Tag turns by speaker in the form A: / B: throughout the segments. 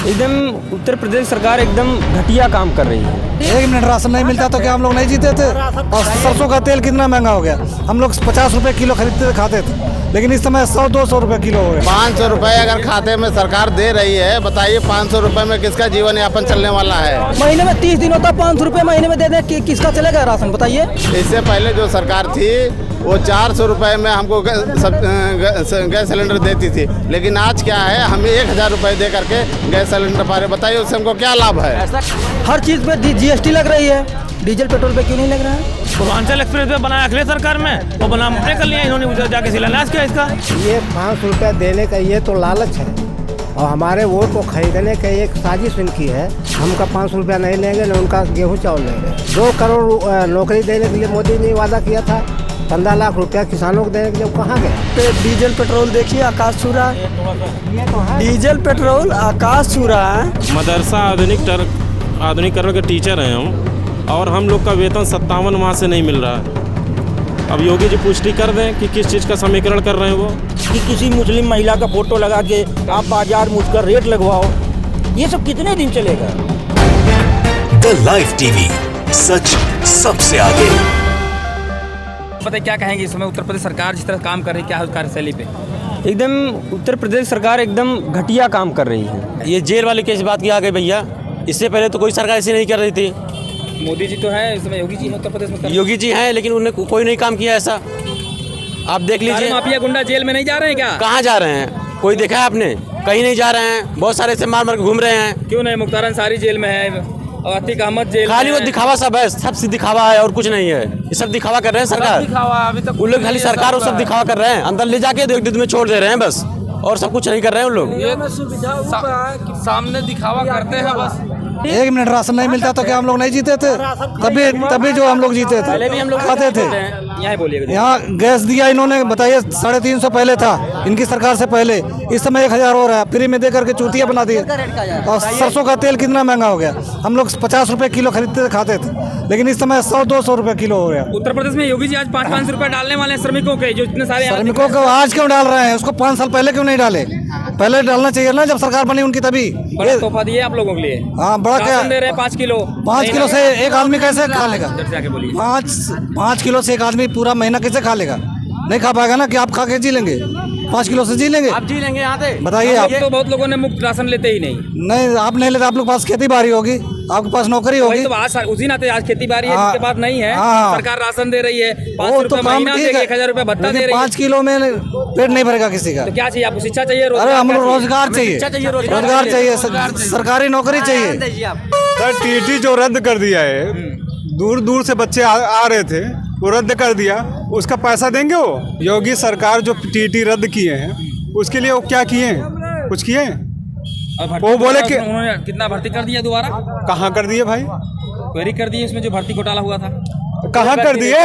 A: एकदम उत्तर प्रदेश सरकार एकदम घटिया काम कर रही है।
B: 1 मिनट राशन नहीं मिलता तो क्या हम लोग नहीं जीते थे? और सरसों का तेल कितना महंगा हो गया, हम लोग 50 रुपए किलो खरीदते थे खाते थे, लेकिन इस समय 100-200 रुपए किलो हो गया।
C: 500 रुपए अगर खाते में सरकार दे रही है, बताइए 500 रुपए में किसका जीवन यापन चलने वाला है?
D: महीने में 30 दिन होता, 500 रुपए महीने में दे दे, किसका चलेगा राशन बताइए?
C: इससे पहले जो सरकार थी वो 400 रुपए में हमको गैस सिलेंडर देती थी, लेकिन आज क्या है, हमें 1000 रुपए दे करके गैस सिलेंडर पा रहे। बताइए उससे हमको क्या लाभ है?
D: हर चीज पे GST लग रही है, डीजल पेट्रोल पे क्यों नहीं लग रहा है?
E: पूर्वांचल एक्सप्रेस वे बनाया अखिलेश सरकार में, वो बना हमने कर लिया, इन्होंने उधर जाके शिलान्यास किया इसका।
F: ये 500 रुपया देने का ये तो लालच है, और हमारे वोट को खरीदने का एक साजिश इनकी है। हमका 500 रुपया नहीं लेंगे, न उनका गेहूँ चावल लेंगे। 2 करोड़ नौकरी देने के लिए मोदी ने वादा किया था, 15 लाख रुपया किसानों को देने के लिए कहाँ गए?
D: डीजल पेट्रोल देखिए आकाश छू रहा है, डीजल पेट्रोल आकाश छू रहा है।
G: मदरसा आधुनिकरण के टीचर हैं हम, और हम लोग का वेतन 57 माह से नहीं मिल रहा है। अब योगी जी पुष्टि कर दें कि किस चीज़ का समीकरण कर रहे हैं वो,
D: कि किसी मुस्लिम महिला का फोटो लगा के आप बाजार में उसका रेट लगवाओ, ये सब कितने दिन चलेगा?
H: द लाइव टीवी, सच सबसे आगे।
A: पता क्या कहेंगे इस समय उत्तर प्रदेश सरकार जिस तरह काम कर रही है, क्या है कार्यशैली पे? एकदम उत्तर प्रदेश सरकार एकदम घटिया काम कर रही है।
E: ये जेल वाले केस बात की आ गई भैया, इससे पहले तो कोई सरकार ऐसी नहीं कर रही थी।
A: मोदी जी तो है, इस समय योगी जी है उत्तर प्रदेश में।
E: योगी जी हैं, लेकिन उन्हें कोई नहीं काम किया ऐसा। आप देख लीजिए,
A: माफिया गुंडा जेल में नहीं जा रहे हैं क्या?
E: कहाँ जा रहे हैं? कोई देखा है आपने? कहीं नहीं जा रहे हैं, बहुत सारे से मार मार के घूम रहे हैं।
A: क्यों नहीं? मुख्तार अंसारी जेल में है और अतीक अहमद जेल
E: खाली
A: में
E: वो दिखावा सब है, सब से दिखावा है और कुछ नहीं है। ये सब दिखावा कर रहे हैं सरकार, उन लोग खाली सरकार वो सब दिखावा कर रहे हैं, अंदर ले जाके 1 दिन में छोड़ दे रहे हैं बस, और सब कुछ नहीं कर रहे हैं उन लोग।
A: सामने दिखावा करते हैं बस।
B: 1 मिनट राशन नहीं मिलता तो क्या हम लोग नहीं जीते थे? तभी जो हम लोग जीते थे,
A: पहले भी हम लोग
B: खाते थे।
A: यहाँ बोलिएगा।
B: यहाँ गैस दिया इन्होंने, बताइए 350 पहले था इनकी सरकार से पहले, इस समय 1000 हो रहा है, फ्री में दे करके चूतिया बना दी। और सरसों का तेल कितना महंगा हो गया, हम लोग 50 रुपए किलो खरीदते थे खाते थे, लेकिन इस समय 100-200 रुपए किलो हो गया।
A: उत्तर प्रदेश में योगी जी आज 500 रुपए डालने वाले हैं श्रमिकों के, जो इतने सारे
B: श्रमिकों को आज क्यों डाल रहे हैं? उसको 5 साल पहले क्यों नहीं डाले? पहले डालना चाहिए ना, जब सरकार बनी उनकी तभी।
A: बड़ा तोहफा दिए आप लोगों के लिए।
B: हाँ, बड़ा क्या
A: दे रहे हैं? 5 किलो।
B: 5 किलो से एक आदमी कैसे खा लेगा? 5 किलो से एक आदमी पूरा महीना कैसे खा लेगा? नहीं खा पाएगा ना। कि आप खा के जी लेंगे? 5 किलो से जी लेंगे?
E: आप जी लेंगे यहाँ से?
B: बताइए आप।
A: तो बहुत लोगों ने मुफ्त राशन लेते ही नहीं।
B: नहीं, आप नहीं लेते, आप लोग पास खेती बाड़ी होगी, आपके पास नौकरी होगी।
A: तो आज उसी नाते आज खेती बाड़ी है, जिसके पास नहीं है, सरकार राशन दे रही है, 500 रुपए महीना देगी, 1000 रुपए भत्ता दे रही है।
B: 5 किलो में पेट नहीं भरेगा किसी का।
A: तो क्या चाहिए आपको? शिक्षा चाहिए?
B: अरे हम लोग रोजगार चाहिए, रोजगार चाहिए, सरकारी नौकरी चाहिए।
I: सर टीटी जो रद्द कर दिया है, दूर दूर से बच्चे आ रहे थे, वो रद्द कर दिया, उसका पैसा देंगे वो? योगी सरकार जो टीटी रद्द किए हैं उसके लिए वो क्या किए हैं? कुछ किए हैं? वो बोले कि
A: उन्होंने कितना भर्ती कर दिया दोबारा?
I: कहाँ कर दिए भाई?
A: क्वेरी कर दिए उसमें जो भर्ती घोटाला हुआ था।
I: कहाँ कर दिए?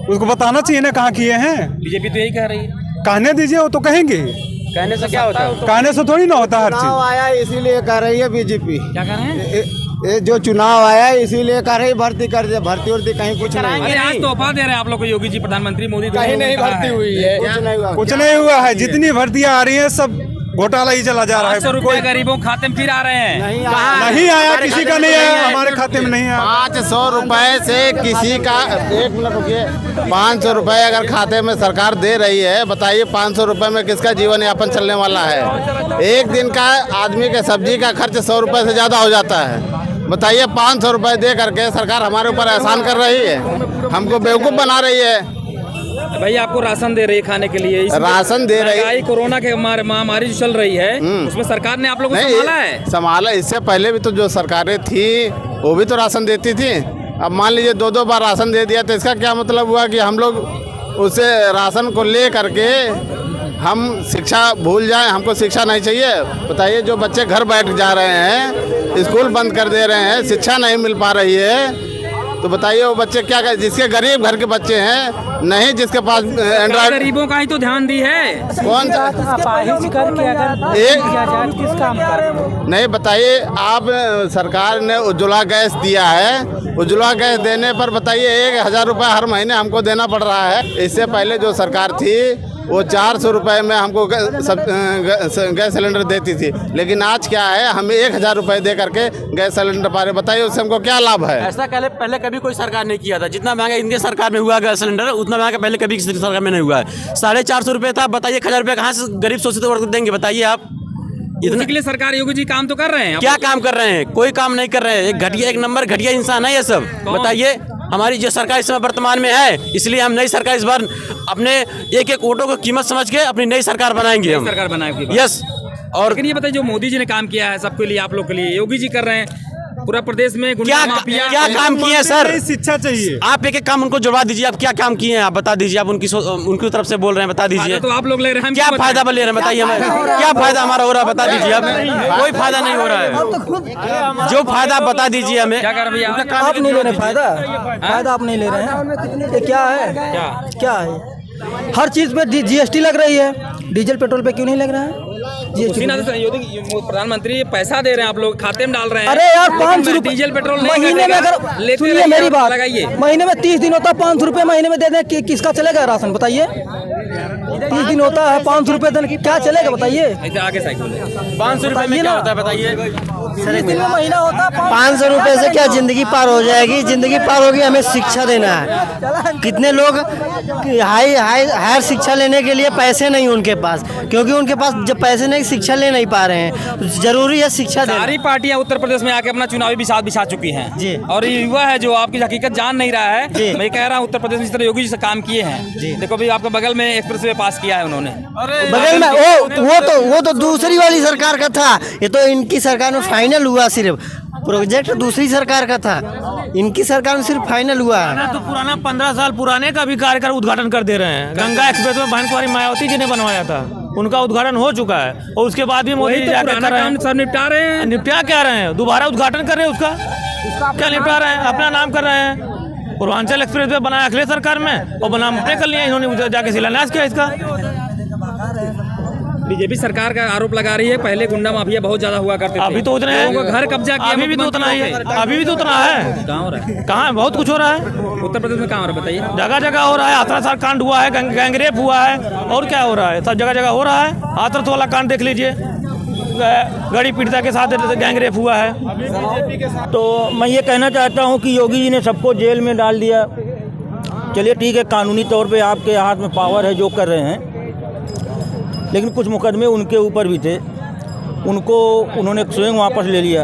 I: उसको बताना चाहिए ना कहाँ किए हैं।
A: बीजेपी तो यही कह रही है।
I: कहने दीजिए, वो तो कहेंगे।
E: कहने से क्या होता है?
I: कहने से थोड़ी ना होता हर
F: चुनाव
I: चीज।
F: आया इसीलिए कर रही है बीजेपी।
A: क्या कह रहे हैं?
F: ये जो चुनाव आया इसीलिए कर रही, भर्ती कर दे, भर्ती उर्ती कहीं कुछ नहीं।
A: अरे आज तोहफा दे रहे हैं आप लोग को योगी जी, प्रधानमंत्री मोदी।
F: कहीं नहीं भर्ती हुई है,
I: कुछ नहीं हुआ है। जितनी भर्तियां आ रही है सब घोटाला ही चला जा रहा है।
A: 500 रुपए गरीबों खाते में फिर आ रहे हैं।
I: नहीं आया, किसी का नहीं आया, हमारे खाते में नहीं आया।
C: 500 रुपए से किसी का, 1 मिनट रुकिए, 500 रुपए अगर खाते में सरकार दे रही है, बताइए 500 रुपए में किसका जीवन यापन चलने वाला है? एक दिन का आदमी के सब्जी का खर्च 100 रुपए से ज्यादा हो जाता है। बताइए 500 रुपए दे करके सरकार हमारे ऊपर एहसान कर रही है, हमको बेवकूफ बना रही है।
A: भाई आपको राशन दे रही है खाने के लिए,
C: राशन दे रही है।
A: कोरोना के महामारी जो चल रही है उसमें सरकार ने आप लोगों को संभाला है।
C: संभाला, इससे पहले भी तो जो सरकारें थी वो भी तो राशन देती थी। अब मान लीजिए 2-2 बार राशन दे दिया, तो इसका क्या मतलब हुआ कि हम लोग उसे राशन को ले करके हम शिक्षा भूल जाएं? हमको शिक्षा नहीं चाहिए। बताइए जो बच्चे घर बैठ जा रहे हैं, स्कूल बंद कर दे रहे हैं, शिक्षा नहीं मिल पा रही है, तो बताइए वो बच्चे क्या करें? जिसके गरीब घर के बच्चे हैं, नहीं जिसके पास एंड्रॉइड।
A: गरीबों का ही तो ध्यान दी है।
C: कौन सा नहीं? बताइए आप, सरकार ने उज्ज्वला गैस दिया है, उज्ज्वला गैस देने पर बताइए 1000 रुपये हर महीने हमको देना पड़ रहा है। इससे पहले जो सरकार थी वो 400 रुपये में हमको गैस सिलेंडर देती थी, लेकिन आज क्या है, हमें 1000 रुपये दे करके गैस सिलेंडर पा रहे। बताइए उससे हमको क्या लाभ है?
E: ऐसा पहले कभी कोई सरकार नहीं किया था। जितना महंगा इनके सरकार में हुआ गैस सिलेंडर, उतना महंगा पहले कभी किसी सरकार में नहीं हुआ है। 450 रुपये था। बताइए 1000 रुपये कहाँ से गरीब शोषित वर्ग देंगे? बताइए आप।
A: इतने के लिए सरकार योगी जी काम तो कर रहे हैं।
E: क्या काम कर रहे हैं? कोई काम नहीं कर रहे हैं। एक नंबर घटिया इंसान है ये सब। बताइए, हमारी जो सरकार इस समय वर्तमान में है, इसलिए हम नई सरकार इस बार अपने एक वोटों को कीमत समझ के अपनी नई सरकार बनाएंगे। हम
A: सरकार बनाएंगे।
E: यस। और
A: लेकिन ये बताइए, जो मोदी जी ने काम किया है सबके लिए, आप लोग के लिए, योगी जी कर रहे हैं पूरा प्रदेश में
E: क्या काम किए हैं सर?
I: शिक्षा चाहिए।
E: आप एक काम उनको जुड़वा दीजिए। आप क्या काम किए हैं आप बता दीजिए। आप उनकी तरफ से बोल रहे हैं, बता दीजिए।
A: तो आप लोग ले रहे हैं,
E: क्या फायदा ले रहे हैं? बताइए हमें क्या फायदा हमारा हो रहा है? बता दीजिए। आप कोई फायदा नहीं हो रहा है। जो फायदा बता दीजिए हमें।
A: क्या कर भैया?
D: आप नहीं ले रहे फायदा आप नहीं ले रहे हैं। ये क्या है? क्या है? हर चीज पे जीएसटी लग रही है। डीजल पेट्रोल पे क्यों नहीं लग रहा है?
A: प्रधानमंत्री पैसा दे रहे हैं, आप लोग खाते में डाल रहे हैं।
D: अरे यार 500 रुपए
A: डीजल पेट्रोल
D: महीने में, अगर सुनिए मेरी बात, महीने में 30 दिन होता है, 500 रुपए महीने में दे दें, किसका चलेगा राशन? बताइए। 30 दिन होता है, 500 रुपए देने क्या चलेगा? बताइए।
A: आगे साइकिल
E: 500 रुपए में क्या होता है? बताइए।
D: 30 दिन में महीना होता है।
F: 500 रुपए से क्या जिंदगी पार हो जाएगी? जिंदगी पार होगी, हमें शिक्षा देना है। कितने लोग हायर शिक्षा लेने के लिए पैसे नहीं उनके पास, क्योंकि उनके पास जब पैसे नहीं, शिक्षा ले नहीं पा रहे हैं। जरूरी है शिक्षा देना।
A: सारी पार्टियां उत्तर प्रदेश में आके अपना चुनावी बिसात बिछा चुकी हैं
F: जी।
A: और ये युवा है जो आपकी हकीकत जान नहीं रहा है जी। मैं कह रहा हूँ उत्तर प्रदेश में इस तरह योगी जी से काम किए हैं जी। देखो भाई, आपके बगल में एक्सप्रेसवे पास किया है उन्होंने।
F: बगल में वो तो दूसरी वाली सरकार का था। ये तो इनकी सरकार में फाइनल हुआ। सिर्फ प्रोजेक्ट दूसरी सरकार का था, इनकी सरकार में सिर्फ फाइनल हुआ है।
D: तो पुराना 15 साल पुराने का भी कार्य उद्घाटन कर दे रहे हैं। गंगा एक्सप्रेस में बहन कुमारी मायावती जी ने बनवाया था, उनका उद्घाटन हो चुका है और उसके बाद भी मोदी जी काम निपटा रहे हैं। निपटा क्या रहे हैं? दोबारा उद्घाटन कर रहे हैं उसका। क्या निपटा रहे हैं? अपना नाम कर रहे हैं। पूर्वांचल एक्सप्रेस वे बनाया अखिलेश सरकार में और नाम अपने कर लिया इन्होंने, जाके शिलान्यास किया इसका।
A: बीजेपी सरकार का आरोप लगा रही है पहले गुंडा माफिया बहुत ज्यादा हुआ करते थे।
D: अभी तो उतना है,
A: घर कब्जा किया।
D: अभी भी तो उतना ही है। अभी भी तो उतना है।
A: कहाँ हो रहा है?
D: कहाँ? बहुत कुछ हो रहा है
A: उत्तर प्रदेश में। कहाँ हो रहा है बताइए?
D: जगह जगह हो रहा है। हाथरस कांड हुआ है, गैंगरेप हुआ है, और क्या हो रहा है? सब जगह जगह हो रहा है। हाथरस वाला कांड देख लीजिए, गाड़ी पीड़िता के साथ गैंगरेप हुआ है। तो मैं ये कहना चाहता हूँ कि योगी जी ने सबको जेल में डाल दिया। चलिए ठीक है, कानूनी तौर पे आपके हाथ में पावर है, जो कर रहे हैं, लेकिन कुछ मुकदमे उनके ऊपर भी थे, उनको उन्होंने स्वयं वापस ले लिया।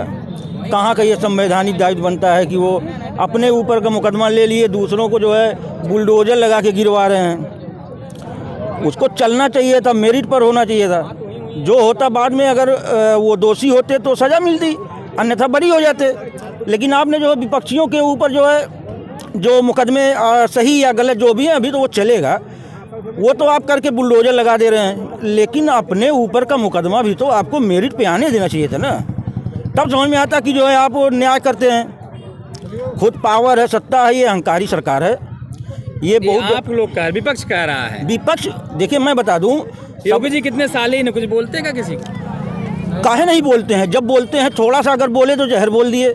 D: कहाँ का ये संवैधानिक दायित्व बनता है कि वो अपने ऊपर का मुकदमा ले लिए, दूसरों को जो है बुलडोजर लगा के गिरवा रहे हैं। उसको चलना चाहिए था, मेरिट पर होना चाहिए था। जो होता बाद में, अगर वो दोषी होते तो सज़ा मिलती, अन्यथा बरी हो जाते। लेकिन आपने जो विपक्षियों के ऊपर जो है, जो मुकदमे सही या गलत जो भी हैं, अभी तो वो चलेगा, वो तो आप करके बुलडोजर लगा दे रहे हैं। लेकिन अपने ऊपर का मुकदमा भी तो आपको मेरिट पे आने देना चाहिए था ना। तब समझ में आता कि जो है आप न्याय करते हैं। खुद पावर है, सत्ता है, ये अहंकारी सरकार है। ये बहुत
A: आप लोग का विपक्ष कह रहा है।
D: विपक्ष देखिए, मैं बता दूं,
A: योगी जी कितने साल ही कुछ बोलते हैं क्या? किसी को
D: काहे नहीं बोलते हैं? जब बोलते हैं थोड़ा सा अगर बोले तो जहर बोल दिए।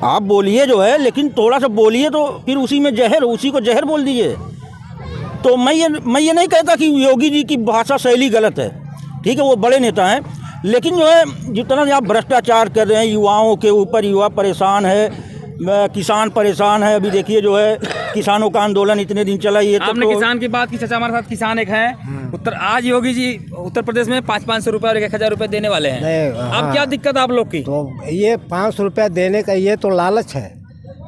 D: आप बोलिए जो है, लेकिन थोड़ा सा बोलिए तो फिर उसी में जहर, उसी को जहर बोल दीजिए। तो मैं ये नहीं कहता कि योगी जी की भाषा शैली गलत है, ठीक है, वो बड़े नेता हैं, लेकिन जो है जितना आप भ्रष्टाचार कर रहे हैं युवाओं के ऊपर, युवा परेशान है, किसान परेशान है। अभी देखिए जो है किसानों का आंदोलन इतने दिन चला, ये
A: आपने किसान की बात की। चाचा हमारे साथ किसान एक हैं आज योगी जी उत्तर प्रदेश में 500 रुपये और 1000 रुपये देने वाले हैं। अब क्या दिक्कत आप लोग की?
F: तो ये 500 रुपया देने का ये तो लालच है,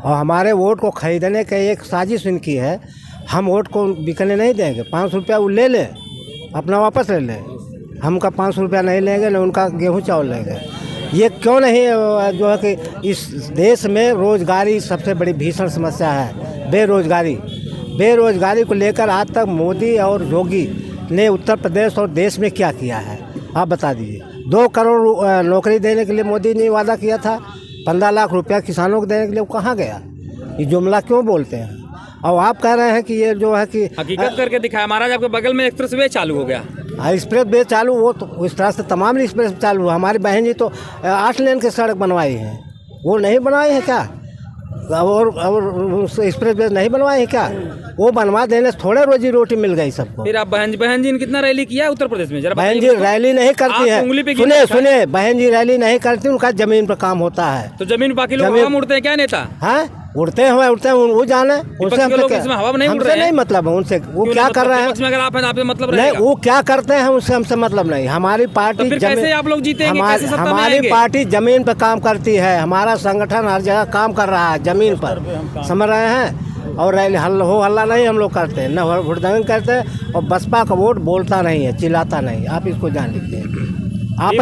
F: और हमारे वोट को खरीदने का एक साजिश इनकी है। हम वोट को बिकने नहीं देंगे। 500 रुपया वो ले ले, अपना वापस ले ले। हमका 500 रुपया नहीं लेंगे, न उनका गेहूँ चावल लेंगे। ये क्यों नहीं जो है कि इस देश में रोजगारी सबसे बड़ी भीषण समस्या है। बेरोजगारी को लेकर आज तक मोदी और योगी ने उत्तर प्रदेश और देश में क्या किया है, आप बता दीजिए। 2 करोड़ नौकरी देने के लिए मोदी ने वादा किया था। 15 लाख रुपया किसानों को देने के लिए वो कहाँ गया? ये जुमला क्यों बोलते हैं? और आप कह रहे हैं कि ये जो है कि
A: हकीकत करके दिखाया। महाराज आपके बगल में एक्सप्रेस वे चालू हो गया।
F: एक्सप्रेस वे चालू, वो तो इस तरह से तमाम एक्सप्रेस चालू। हमारी बहन जी तो 8 लेन की सड़क बनवाई है, वो नहीं बनवाई है क्या? और एक्सप्रेस वे नहीं बनवाए हैं क्या? वो बनवा देने से थोड़े रोजी रोटी मिल गई सबको।
A: फिर आप बहन जी ने कितना रैली किया उत्तर प्रदेश में? जरा
F: बहन जी रैली नहीं करती है। सुने बहन जी रैली नहीं करती, उनका जमीन पर काम होता है।
A: तो जमीन बाकी लोग हवा में उड़ते हैं क्या नेता?
F: हाँ उड़ते हैं वो जाने, उनसे हमसे नहीं मतलब है। उनसे वो क्या कर रहे हैं
A: मतलब
F: नहीं, वो क्या करते हैं उससे हमसे मतलब नहीं। हमारी पार्टी
A: कैसे आप लोग जीतेंगे?
F: हमारी पार्टी जमीन पर काम करती है। हमारा संगठन हर जगह काम कर रहा है जमीन पर, समझ रहे हैं। और रैली हल्ला नहीं हम लोग करते हैं, न हुड़दंग करते हैं। और बसपा का वोट बोलता नहीं है, चिल्लाता नहीं। आप इसको जान लीजिए। आप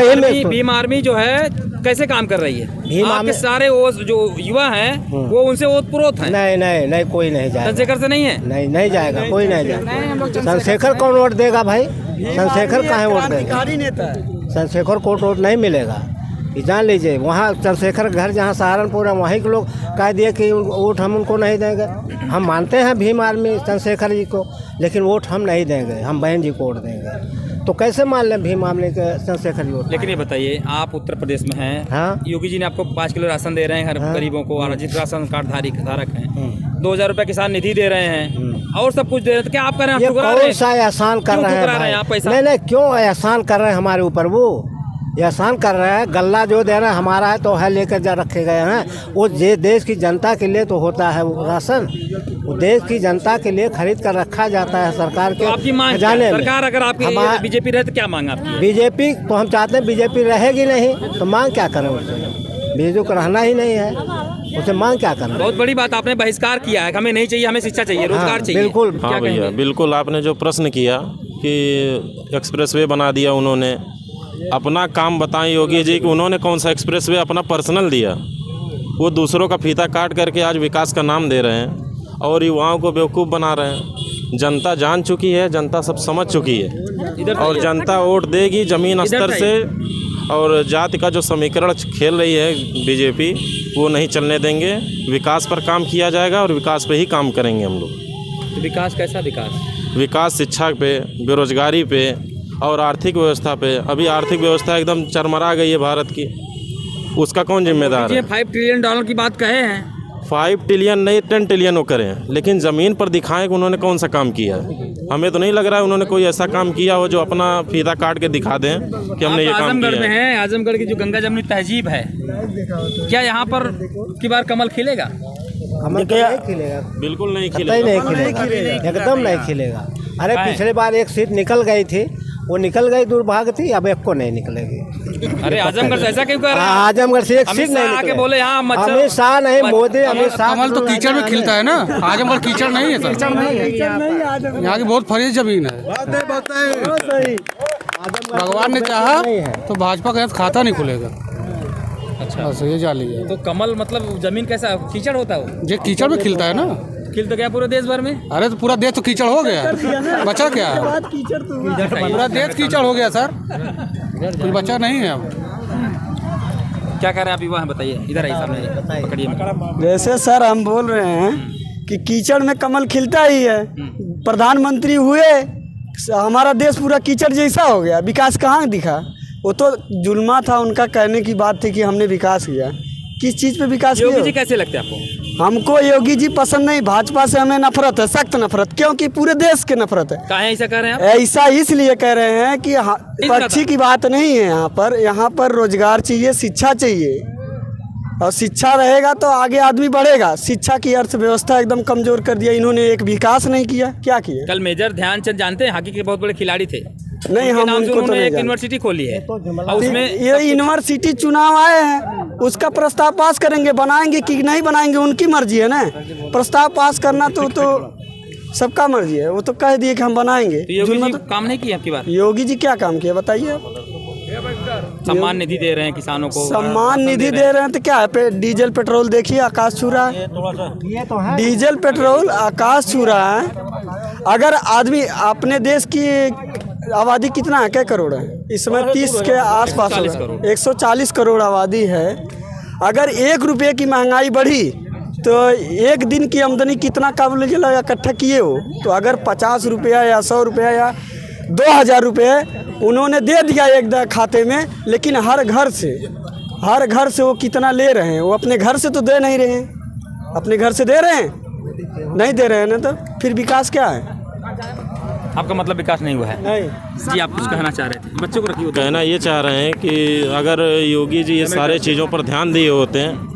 A: भीम आर्मी जो है कैसे काम कर रही है? आपके सारे वो जो युवा हैं वो उनसे ओतप्रोत हैं।
F: नहीं कोई नहीं जाएगा।
A: चंद्रशेखर से नहीं है? नहीं
F: जाएगा, कोई नहीं जाएगा। चंद्रशेखर कौन वोट देगा भाई? चंद्रशेखर कहाँ वोट देगा? चंद्रशेखर को वोट नहीं मिलेगा, ये जान लीजिए। वहाँ चंद्रशेखर घर जहाँ सहारनपुर है वहीं के लोग कह दिए कि वोट हम उनको नहीं देंगे। हम मानते हैं भीम आर्मी चंद्रशेखर जी को, लेकिन वोट हम नहीं देंगे, हम बहन जी को वोट देंगे। तो कैसे मान लें भीम आर्मी के चंद्रशेखर जी?
A: लेकिन ये बताइए, आप उत्तर प्रदेश में हैं। हाँ? योगी जी ने आपको 5 किलो राशन दे रहे हैं हर गरीबों को, और जिस राशन कार्ड धारक हैं 2000 रुपये किसान निधि दे रहे हैं और सब कुछ दे रहे हैं। तो क्या आप कर रहे हैं?
F: कौन सा एहसान कर रहे हैं? नहीं क्यों एहसान कर रहे हैं हमारे ऊपर? वो एहसान कर रहे हैं। गल्ला जो दे रहे हैं हमारा है तो है, लेकर जा रखे गए हैं। वो देश की जनता के लिए तो होता है वो राशन, वो देश की जनता के लिए खरीद कर रखा जाता है सरकार के खजाने में।
A: सरकार अगर आपकी बीजेपी रहे तो क्या मांग आपकी?
F: बीजेपी तो हम चाहते हैं बीजेपी रहेगी नहीं तो मांग क्या करें उससे? बीजेपी को रहना ही नहीं है, उसे मांग क्या करें?
A: बहुत बड़ी बात आपने बहिष्कार किया है। हमें नहीं चाहिए, हमें शिक्षा चाहिए, रोजगार चाहिए।
F: बिल्कुल।
G: हाँ भैया बिल्कुल। आपने जो प्रश्न किया कि एक्सप्रेसवे बना दिया उन्होंने, अपना काम बताएं योगी जी कि उन्होंने कौन सा एक्सप्रेसवे अपना पर्सनल दिया? वो दूसरों का फीता काट करके आज विकास का नाम दे रहे हैं और युवाओं को बेवकूफ़ बना रहे हैं। जनता जान चुकी है, जनता सब समझ चुकी है और जनता वोट देगी जमीन स्तर से। और जाति का जो समीकरण खेल रही है बीजेपी, वो नहीं चलने देंगे। विकास पर काम किया जाएगा और विकास पे ही काम करेंगे हम लोग।
A: विकास कैसा विकास?
G: विकास शिक्षा पे, बेरोजगारी पे और आर्थिक व्यवस्था पे। अभी आर्थिक व्यवस्था एकदम चरमरा गई है भारत की, उसका कौन जिम्मेदार है?
A: 5 ट्रिलियन डॉलर की बात कहे हैं।
G: 5 ट्रिलियन नहीं 10 ट्रिलियन वो करें, लेकिन ज़मीन पर दिखाएं कि उन्होंने कौन सा काम किया है। हमें तो नहीं लग रहा है उन्होंने कोई ऐसा काम किया हो जो अपना फीता काट के दिखा दें कि हमने ये काम किया है।
A: आजमगढ़ में है, आजमगढ़ की जो गंगा जमुनी तहजीब है, क्या यहाँ पर की बार कमल खिलेगा?
F: कमल नहीं खिलेगा,
G: बिल्कुल नहीं खिलेगा,
F: एकदम नहीं खिलेगा। अरे पिछले बार एक सीट निकल गई थी, वो निकल गई, दुर्भाग्य थी। अब एक को नहीं निकलेगी।
A: अरे आजमगढ़ से ऐसा क्यों कर रहे हैं?
F: आजमगढ़ से एक सीट नहीं
A: आके बोले यहाँ
F: अमित शाह नहीं, मोदी अमित शाह।
J: कमल तो कीचड़ में खिलता है ना, आजमगढ़ कीचड़ नहीं है सर। यहाँ की बहुत फरीज जमीन है। भगवान ने चाहा तो भाजपा का खाता नहीं खुलेगा। अच्छा बस ये जान लीजिए।
A: तो कमल मतलब जमीन कैसा कीचड़ होता है?
J: ये कीचड़ में खिलता है ना।
A: खिल तो गया पूरे देश भर में।
J: अरे तो पूरा देश तो कीचड़ हो गया, बचा क्या? पूरा देश कीचड़ हो गया सर, कोई बचा नहीं है। अब
A: क्या कर रहे हैं आप युवा हैं, बताइए। इधर आइए सामने पकड़िए।
K: वैसे सर हम बोल रहे हैं कि कीचड़ में कमल खिलता ही है। प्रधानमंत्री हुए, हमारा देश पूरा कीचड़ जैसा हो गया, विकास कहाँ दिखा? वो तो जुल्मा था, उनका कहने की बात थी कि हमने विकास किया। किस चीज़ पे विकास किया?
A: योगी जी कैसे लगते हैं आपको?
K: हमको योगी जी पसंद नहीं, भाजपा से हमें नफरत है, सख्त नफरत, क्योंकि पूरे देश के नफरत है।
A: कहाँ ऐसा कह रहे हैं आप?
K: ऐसा इसलिए कह रहे हैं कि पक्षी की बात नहीं है यहाँ पर रोजगार चाहिए, शिक्षा चाहिए, और शिक्षा रहेगा तो आगे आदमी बढ़ेगा। शिक्षा की अर्थव्यवस्था एकदम कमजोर कर दिया इन्होंने, एक विकास नहीं किया। क्या किया?
A: कल मेजर ध्यानचंद जानते हैं, हॉकी के बहुत बड़े खिलाड़ी थे।
K: नहीं, हम उनको तो नहीं
A: एक यूनिवर्सिटी खोली है और उसमें
K: ये यूनिवर्सिटी चुनाव आए हैं, उसका प्रस्ताव पास करेंगे, बनाएंगे कि नहीं बनाएंगे उनकी मर्जी है ना। प्रस्ताव पास करना तो सबका मर्जी है। वो तो कह दिए कि हम बनाएंगे।
A: तो योगी जी काम नहीं किया आपकी बात?
K: योगी जी क्या काम किया बताइए?
A: सम्मान निधि दे रहे हैं किसानों को।
K: सम्मान निधि दे रहे हैं तो क्या है? डीजल पेट्रोल देखिए आकाश छू रहा है, डीजल पेट्रोल आकाश छू रहा है। अगर आदमी, अपने देश की आबादी कितना है, क्या करोड़ है इस समय? 30 के आसपास, 140 करोड़ आबादी है। अगर 1 रुपये की महंगाई बढ़ी तो एक दिन की आमदनी कितना काबुल इकट्ठा किए हो? तो अगर 50 रुपया या 100 रुपया या 2000 रुपये उन्होंने दे दिया एक खाते में, लेकिन हर घर से वो कितना ले रहे हैं? वो अपने घर से तो दे नहीं रहे हैं। अपने घर से दे रहे हैं? नहीं दे रहे हैं ना, तो फिर विकास क्या है?
A: आपका मतलब विकास नहीं हुआ है?
K: नहीं
A: जी, आप कुछ कहना चाह रहे थे? बच्चों को रखिए।
G: कहना ये चाह रहे हैं कि अगर योगी जी ये सारे चीज़ों पर ध्यान दिए होते हैं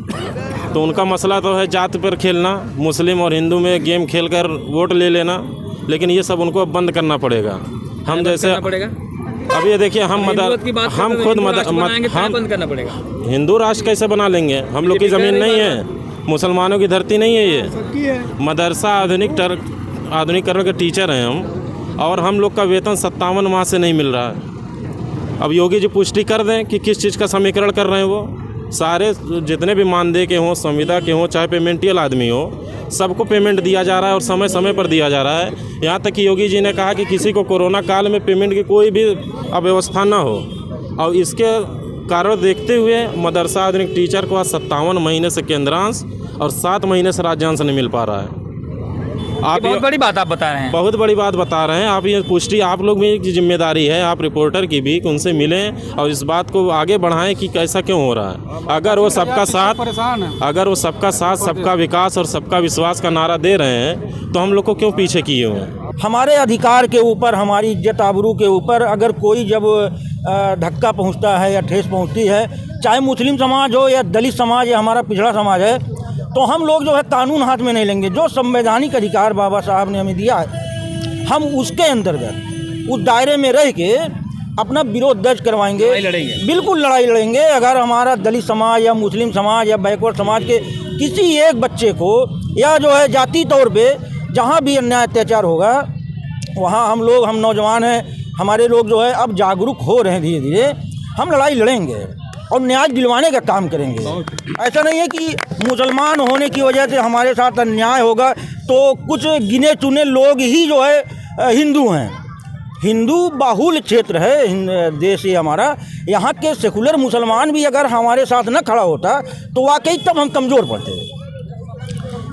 G: तो उनका मसला तो है जात पर खेलना, मुस्लिम और हिंदू में गेम खेलकर वोट ले लेना, लेकिन ये सब उनको बंद करना पड़ेगा। हम जैसे अब ये देखिए हम खुद
A: बंद करना पड़ेगा।
G: हिंदू राष्ट्र कैसे बना लेंगे? हम लोग की ज़मीन नहीं है, मुसलमानों की धरती नहीं है ये। मदरसा आधुनिकरण के टीचर हैं हम, और हम लोग का वेतन 57 माह से नहीं मिल रहा है। अब योगी जी पुष्टि कर दें कि किस चीज़ का समीकरण कर रहे हैं वो। सारे जितने भी मानदेय के हों, संविदा के हों, चाहे पेमेंटियल आदमी हो, सबको पेमेंट दिया जा रहा है और समय समय पर दिया जा रहा है। यहाँ तक कि योगी जी ने कहा कि किसी को कोरोना काल में पेमेंट की कोई भी अव्यवस्था ना हो, और इसके कारण देखते हुए मदरसा आधुनिक टीचर को आज 57 महीने से केंद्रांश और 7 महीने से राज्यांश नहीं मिल पा रहा है। आप
A: बहुत बड़ी बात आप बता रहे हैं।
G: बहुत बड़ी बात बता रहे हैं आप। ये पुष्टि आप लोग में की जिम्मेदारी है, आप रिपोर्टर की भी, कि उनसे मिलें और इस बात को आगे बढ़ाएं कि कैसा क्यों हो रहा है। अगर वो सबका साथ, सबका विकास और सबका विश्वास का नारा दे रहे हैं तो हम लोग को क्यों पीछे किए हुए हैं?
L: हमारे अधिकार के ऊपर, हमारी इज्जत आबरू के ऊपर अगर कोई जब धक्का पहुंचता है या ठेस पहुंचती है, चाहे मुस्लिम समाज हो या दलित समाज या हमारा पिछड़ा समाज है, तो हम लोग जो है कानून हाथ में नहीं लेंगे। जो संवैधानिक अधिकार बाबा साहब ने हमें दिया है, हम उसके अंतर्गत उस दायरे में रह के अपना विरोध दर्ज करवाएंगे, बिल्कुल लड़ाई लड़ेंगे। अगर हमारा दलित समाज या मुस्लिम समाज या बैकवर्ड समाज के किसी एक बच्चे को या जो है जाति तौर पे जहाँ भी अन्याय अत्याचार होगा, वहाँ हम नौजवान हैं, हमारे लोग जो है अब जागरूक हो रहे हैं धीरे धीरे, हम लड़ाई लड़ेंगे और न्याय दिलवाने का काम करेंगे। ऐसा नहीं है कि मुसलमान होने की वजह से हमारे साथ अन्याय होगा तो कुछ गिने चुने लोग ही जो है हिंदू हैं। हिंदू बाहुल क्षेत्र है देश ये हमारा। यहाँ के सेकुलर मुसलमान भी अगर हमारे साथ न खड़ा होता तो वाकई तब हम कमज़ोर पड़ते।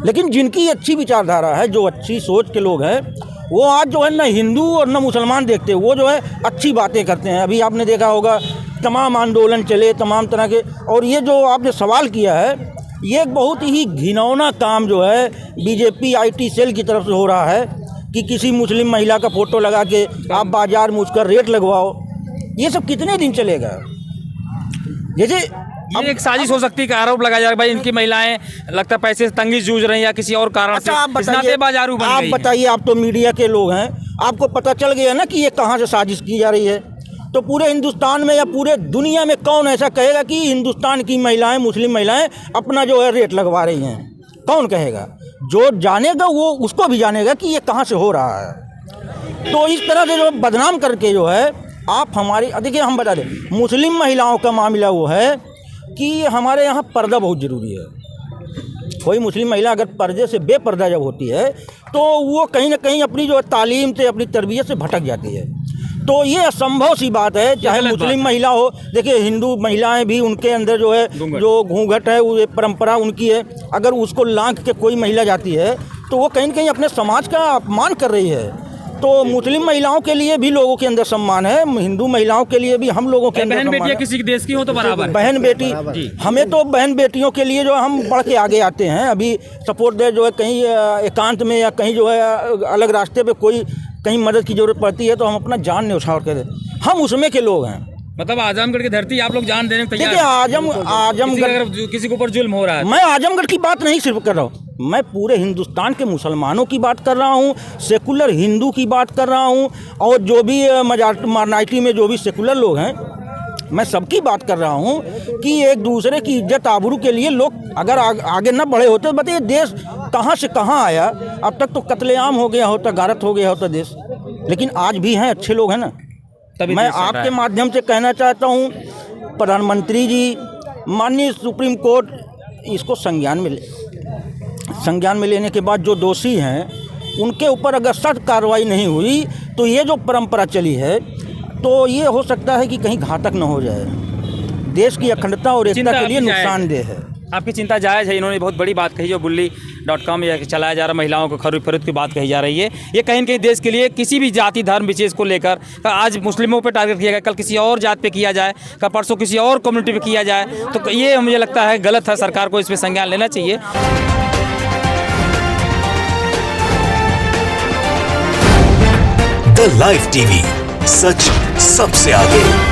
L: लेकिन जिनकी अच्छी विचारधारा है, जो अच्छी सोच के लोग हैं, वो आज जो है न हिंदू और न मुसलमान देखते, वो जो है अच्छी बातें करते हैं। अभी आपने देखा होगा तमाम आंदोलन चले, तमाम तरह के, और ये जो आपने सवाल किया है, ये एक बहुत ही घिनौना काम जो है बीजेपी IT सेल की तरफ से हो रहा है कि किसी मुस्लिम महिला का फ़ोटो लगा के आप बाजार में उसका रेट लगवाओ। ये सब कितने दिन चलेगा? जैसे
A: ये एक साजिश हो सकती है का आरोप लगाया जाए भाई इनकी महिलाएं लगता है पैसे से तंगी जूझ रही हैं या किसी और कारण से।
L: आप बताइए, आप तो मीडिया के लोग हैं, आपको पता चल गया ना कि ये कहाँ से साजिश की जा रही है। तो पूरे हिंदुस्तान में या पूरे दुनिया में कौन ऐसा कहेगा कि हिंदुस्तान की महिलाएं, मुस्लिम महिलाएं अपना जो है रेट लगवा रही हैं? कौन कहेगा? जो जानेगा वो उसको भी जानेगा कि ये कहाँ से हो रहा है। तो इस तरह से जो बदनाम करके जो है आप हमारी, देखिए हम बता दें, मुस्लिम महिलाओं का मामला वो है कि हमारे यहाँ पर्दा बहुत ज़रूरी है। कोई मुस्लिम महिला अगर पर्दे से बेपर्दा जब होती है तो वो कहीं ना कहीं अपनी जो तालीम से, अपनी तरबियत से भटक जाती है। तो ये असंभव सी बात है, चाहे मुस्लिम महिला हो। देखिए हिंदू महिलाएं भी, उनके अंदर जो है जो घूंघट है वो परंपरा उनकी है। अगर उसको लांघ के कोई महिला जाती है तो वो कहीं ना कहीं अपने समाज का अपमान कर रही है। तो मुस्लिम महिलाओं के लिए भी लोगों के अंदर सम्मान है, हिंदू महिलाओं के लिए भी हम लोगों के अंदर
A: बहन बेटियां किसी देश की हो तो बराबर,
L: बहन बेटी, हमें तो बहन बेटियों के लिए जो हम बढ़ के आगे आते हैं। अभी सपोर्ट दे जो है कहीं एकांत में या कहीं जो है अलग रास्ते पे कोई कहीं मदद की जरूरत पड़ती है तो हम अपना जान न्यौछावर कर दें। हम उसमें के लोग हैं।
A: मतलब आजमगढ़ की धरती आप लोग जान देने में तैयार?
L: देखिए आजमगढ़
A: किसी के ऊपर जुल्म हो रहा है,
L: मैं आजमगढ़ की बात नहीं सिर्फ कर रहा हूँ, मैं पूरे हिंदुस्तान के मुसलमानों की बात कर रहा हूँ, सेकुलर हिंदू की बात कर रहा हूँ, और जो भी माइनॉरिटी में जो भी सेकुलर लोग हैं, मैं सबकी बात कर रहा हूँ कि एक दूसरे की इज्जत आबरू के लिए लोग अगर आगे न बढ़े होते, बताइए देश कहाँ से कहाँ आया। अब तक तो कत्लेआम हो गया होता, गारत हो गया होता देश, लेकिन आज भी हैं अच्छे लोग हैं ना। मैं आपके माध्यम से कहना चाहता हूँ, प्रधानमंत्री जी, माननीय सुप्रीम कोर्ट इसको संज्ञान में लेने के बाद जो दोषी हैं उनके ऊपर अगर सख्त कार्रवाई नहीं हुई तो ये जो परंपरा चली है तो ये हो सकता है कि कहीं घातक न हो जाए, देश की अखंडता और एकता के लिए नुकसानदेह है।
A: आपकी चिंता जायज़ है। इन्होंने बहुत बड़ी बात कही, जो bulli.com या चलाया जा रहा महिलाओं को खरीद फरोख्त की बात कही जा रही है। ये कहीं न कहीं देश के लिए किसी भी जाति धर्म विशेष को लेकर, आज मुस्लिमों पे टारगेट किया गया, कल किसी और जात पे किया जाए, कल परसों किसी और कम्युनिटी पे किया जाए, तो ये मुझे लगता है गलत है। सरकार को इस पर संज्ञान लेना चाहिए।
H: द लाइव टीवी, सच सबसे आगे।